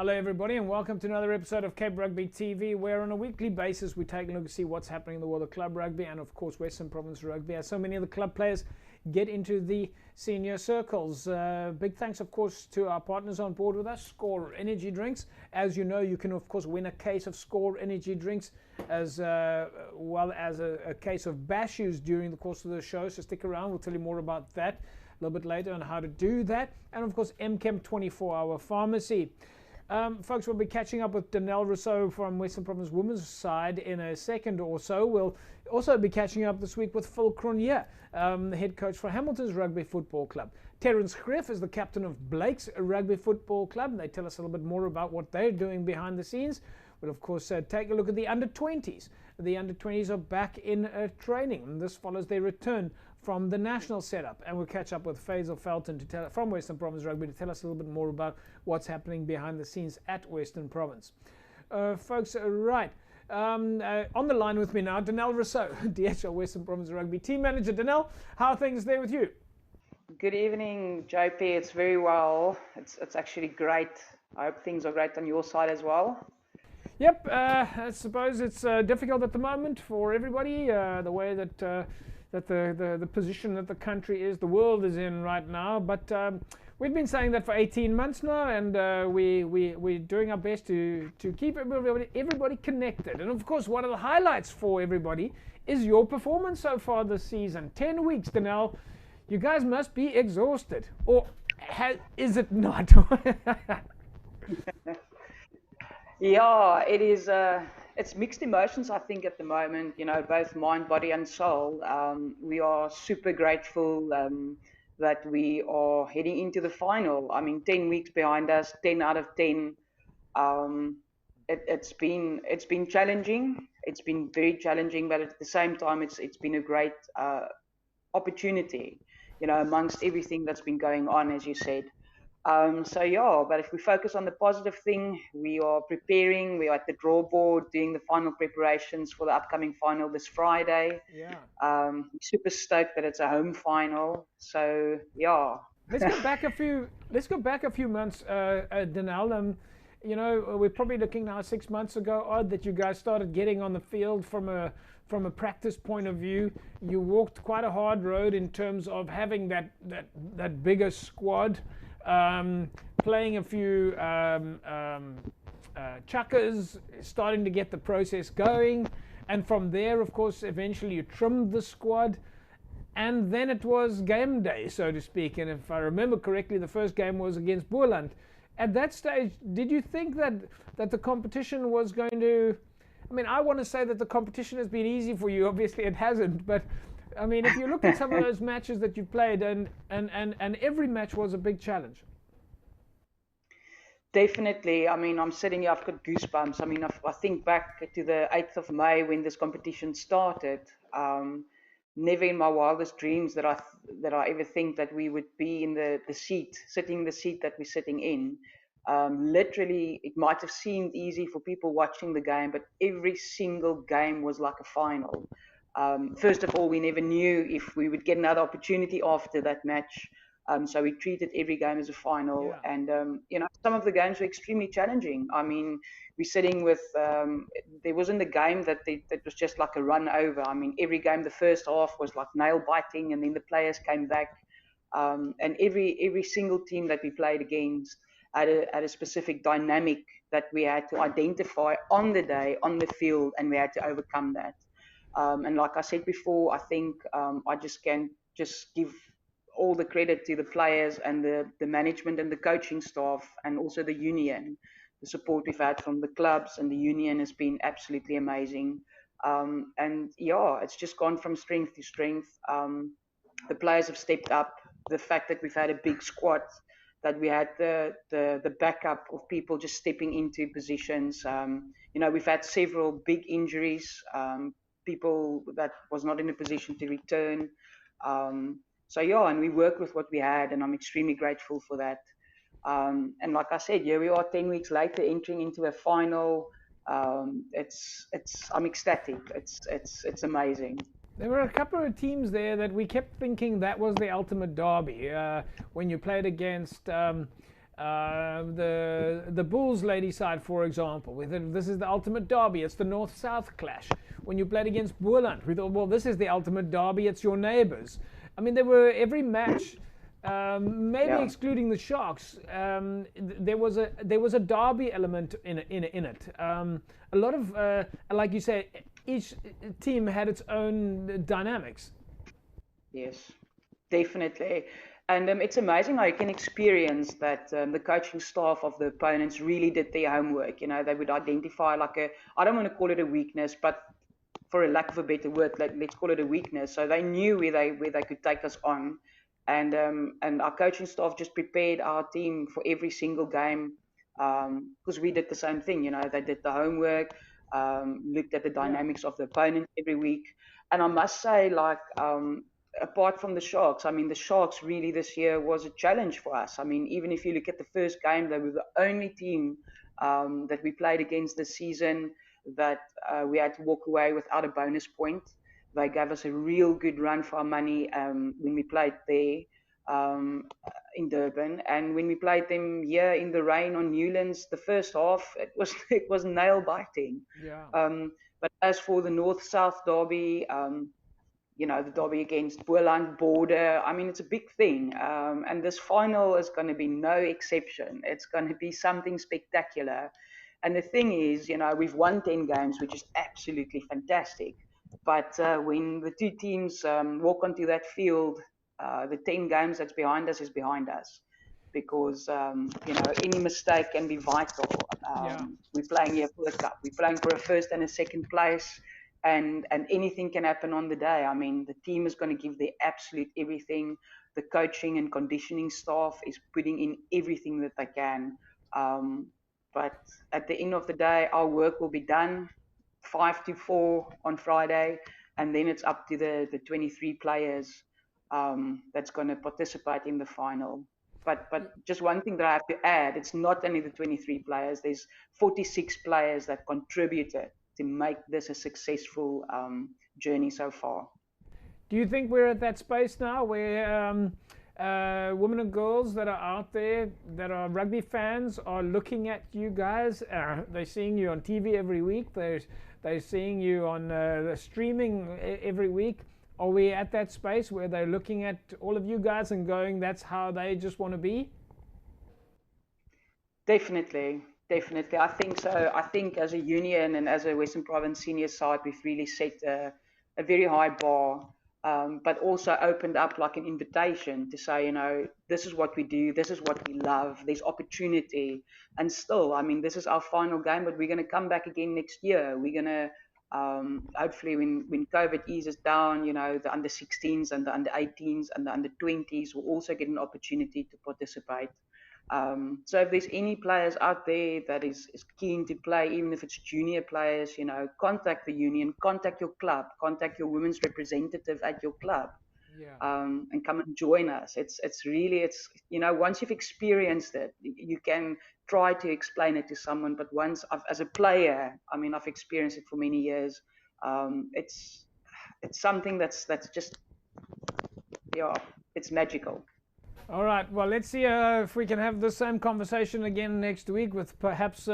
Hello everybody and welcome to another episode of Cape Rugby TV, where on a weekly basis we take a look to see what's happening in the world of club rugby and of course Western Province rugby, as so many of the club players get into the senior circles. Big thanks of course to our partners on board with us, Score Energy Drinks. As you know, you can of course win a case of Score Energy Drinks as well as a case of bashes during the course of the show, so stick around, we'll tell you more about that a little bit later on how to do that. And of course MChem 24-hour pharmacy. Folks, we'll be catching up with Danel Russouw from Western Province Women's side in a second or so. We'll also be catching up this week with Phil Cronje, the head coach for Hamilton's Rugby Football Club. Terence Greff is the captain of Blake's Rugby Football Club, and they tell us a little bit more about what they're doing behind the scenes. We'll of course take a look at the under-20s. The under-20s are back in training, and this follows their return from the national setup, and we'll catch up with Faisal Felton from Western Province Rugby to tell us a little bit more about what's happening behind the scenes at Western Province. Folks, right, on the line with me now, Danel Russouw, DHL Western Province Rugby team manager. Danel, how are things there with you? Good evening, JP. It's very well. It's actually great. I hope things are great on your side as well. Yep, I suppose it's difficult at the moment for everybody, the way that the position that the country is, the world is in right now. But we've been saying that for 18 months now, and we're doing our best to keep everybody connected. And of course, one of the highlights for everybody is your performance so far this season. 10 weeks, Danel. You guys must be exhausted, or is it not? Yeah, it is. It's mixed emotions, I think, at the moment. You know, both mind, body, and soul. We are super grateful that we are heading into the final. I mean, 10 weeks behind us, 10 out of 10. It's been challenging. It's been very challenging, but at the same time, it's been a great opportunity. You know, amongst everything that's been going on, as you said. So yeah, but if we focus on the positive thing, we are preparing. We are at the draw board doing the final preparations for the upcoming final this Friday. Yeah. Super stoked that it's a home final. So yeah. Let's go back a few. Let's go back a few months, Danel. You know, we're probably looking now 6 months ago, odd that you guys started getting on the field from a practice point of view. You walked quite a hard road in terms of having that bigger squad. Playing a few chuckers, starting to get the process going, and from there of course eventually you trimmed the squad, and then it was game day, so to speak. And if I remember correctly, the first game was against Boerland. At that stage, did you think that the competition was going to, I mean, I want to say that the competition has been easy for you, obviously it hasn't, but I mean, if you look at some of those matches that you played, and every match was a big challenge. Definitely. I mean, I'm sitting here, I've got goosebumps. I mean, I think back to the 8th of May when this competition started. Never in my wildest dreams that I ever think that we would be in the seat, sitting in the seat that we're sitting in. Literally, it might have seemed easy for people watching the game, but every single game was like a final. First of all, we never knew if we would get another opportunity after that match. So we treated every game as a final. Yeah. And, you know, some of the games were extremely challenging. I mean, we're sitting with, there wasn't a game that was just like a run over. I mean, every game, the first half was like nail biting, and then the players came back. And every single team that we played against had a specific dynamic that we had to identify on the day, on the field, and we had to overcome that. And like I said before, I think I just can just give all the credit to the players and the management and the coaching staff, and also the union. The support we've had from the clubs and the union has been absolutely amazing. And yeah, it's just gone from strength to strength. The players have stepped up. The fact that we've had a big squad, that we had the backup of people just stepping into positions. You know, we've had several big injuries. People that was not in a position to return. So yeah, and we worked with what we had, and I'm extremely grateful for that. And like I said, here we are 10 weeks later entering into a final. I'm ecstatic. It's amazing. There were a couple of teams there that we kept thinking that was the ultimate derby. When you played against the the Bulls lady side, for example. We thought this is the ultimate derby. It's the North-South clash. When you played against Boerland, we thought, well, this is the ultimate derby. It's your neighbours. I mean, there were every match. Maybe excluding the Sharks, there was a derby element in it. A lot of, like you say, each team had its own dynamics. Yes, definitely. And it's amazing how you can experience that the coaching staff of the opponents really did their homework. You know, they would identify like I don't want to call it a weakness, but for a lack of a better word, let's call it a weakness. So they knew where they could take us on, and our coaching staff just prepared our team for every single game, because we did the same thing. You know, they did the homework, looked at the dynamics of the opponent every week, and I must say, like, apart from the Sharks, I mean, the Sharks really this year was a challenge for us. I mean, even if you look at the first game, they were the only team that we played against this season that we had to walk away without a bonus point. They gave us a real good run for our money when we played there in Durban, and when we played them here in the rain on Newlands, the first half it was nail biting. Yeah. But as for the North-South derby, you know, the derby against Boerland border, I mean, it's a big thing. And this final is going to be no exception. It's going to be something spectacular. And the thing is, you know, we've won 10 games, which is absolutely fantastic. But when the two teams walk onto that field, the 10 games that's behind us is behind us. Because, you know, any mistake can be vital. We're playing here for the cup. We're playing for a first and a second place. And anything can happen on the day. I mean, the team is going to give their absolute everything. The coaching and conditioning staff is putting in everything that they can. But at the end of the day, our work will be done 5-4 on Friday, and then it's up to the 23 players that's going to participate in the final. But just one thing that I have to add, it's not only the 23 players, there's 46 players that contributed to make this a successful journey so far. Do you think we're at that space now where women and girls that are out there that are rugby fans are looking at you guys? They're seeing you on TV every week. They're seeing you on the streaming every week. Are we at that space where they're looking at all of you guys and going, that's how they just want to be? Definitely. Definitely, I think so. I think as a union and as a Western Province senior side, we've really set a very high bar, but also opened up like an invitation to say, you know, this is what we do, this is what we love, there's opportunity. And still, I mean, this is our final game, but we're going to come back again next year. We're going to, hopefully, when COVID eases down, you know, the under 16s and the under 18s and the under 20s will also get an opportunity to participate. So if there's any players out there that is keen to play, even if it's junior players, you know, contact the union, contact your club, contact your women's representative at your club, and come and join us. It's really, you know, once you've experienced it, you can try to explain it to someone. But once as a player, I mean, I've experienced it for many years. It's something that's just, yeah, it's magical. All right, well, let's see if we can have the same conversation again next week with perhaps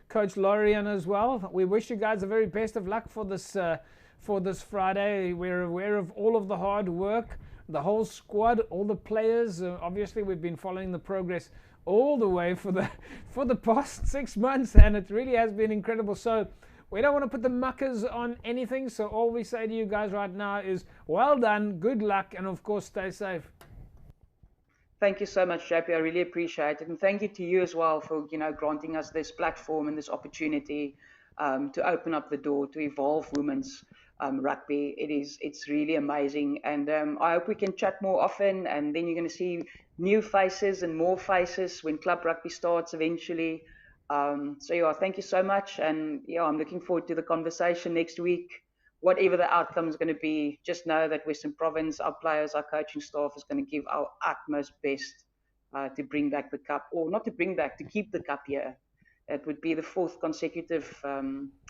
Coach Lorian as well. We wish you guys the very best of luck for this Friday. We're aware of all of the hard work, the whole squad, all the players. Obviously, we've been following the progress all the way for the past 6 months, and it really has been incredible. So we don't want to put the muckers on anything, so all we say to you guys right now is well done, good luck, and of course, stay safe. Thank you so much, JP. I really appreciate it. And thank you to you as well for, you know, granting us this platform and this opportunity to open up the door to evolve women's rugby. It's really amazing. And I hope we can chat more often. And then you're going to see new faces and more faces when club rugby starts eventually. So, yeah, thank you so much. And, yeah, I'm looking forward to the conversation next week. Whatever the outcome is going to be, just know that Western Province, our players, our coaching staff is going to give our utmost best to bring back the cup, or not to bring back, to keep the cup here. It would be the 4th consecutive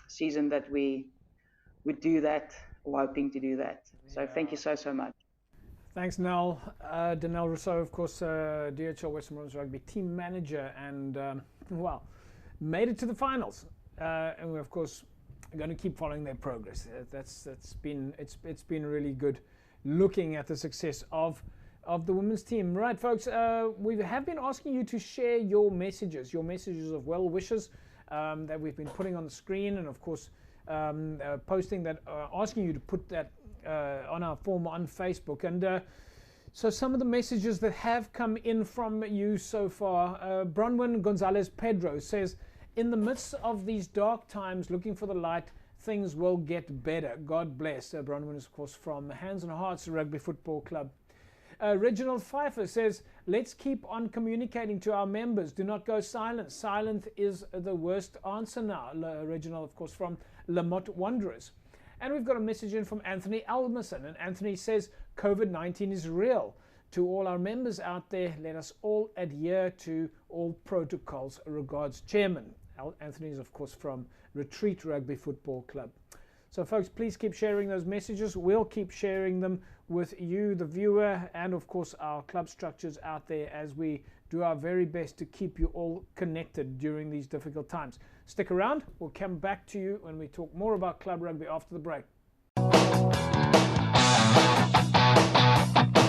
season that we would do that, or hoping to do that. So thank you so much. Thanks, Nell. Danel Russouw, of course, DHL WP Rugby team manager, and well, made it to the finals. And we're of course going to keep following their progress. It's been really good looking at the success of the women's team. Right, folks, we have been asking you to share your messages of well wishes that we've been putting on the screen, and of course posting that, asking you to put that on our form on Facebook. And so some of the messages that have come in from you so far, Bronwyn Gonzalez Pedro says, in the midst of these dark times, looking for the light, things will get better. God bless. Bronwyn is, of course, from Hands and Hearts Rugby Football Club. Reginald Pfeiffer says, let's keep on communicating to our members. Do not go silent. Silent is the worst answer now. Reginald, of course, from Lamont Wanderers. And we've got a message in from Anthony Almerson. And Anthony says, COVID-19 is real. To all our members out there, let us all adhere to all protocols. Regards, Chairman. Anthony is, of course, from Retreat Rugby Football Club. So, folks, please keep sharing those messages. We'll keep sharing them with you, the viewer, and, of course, our club structures out there as we do our very best to keep you all connected during these difficult times. Stick around. We'll come back to you when we talk more about club rugby after the break.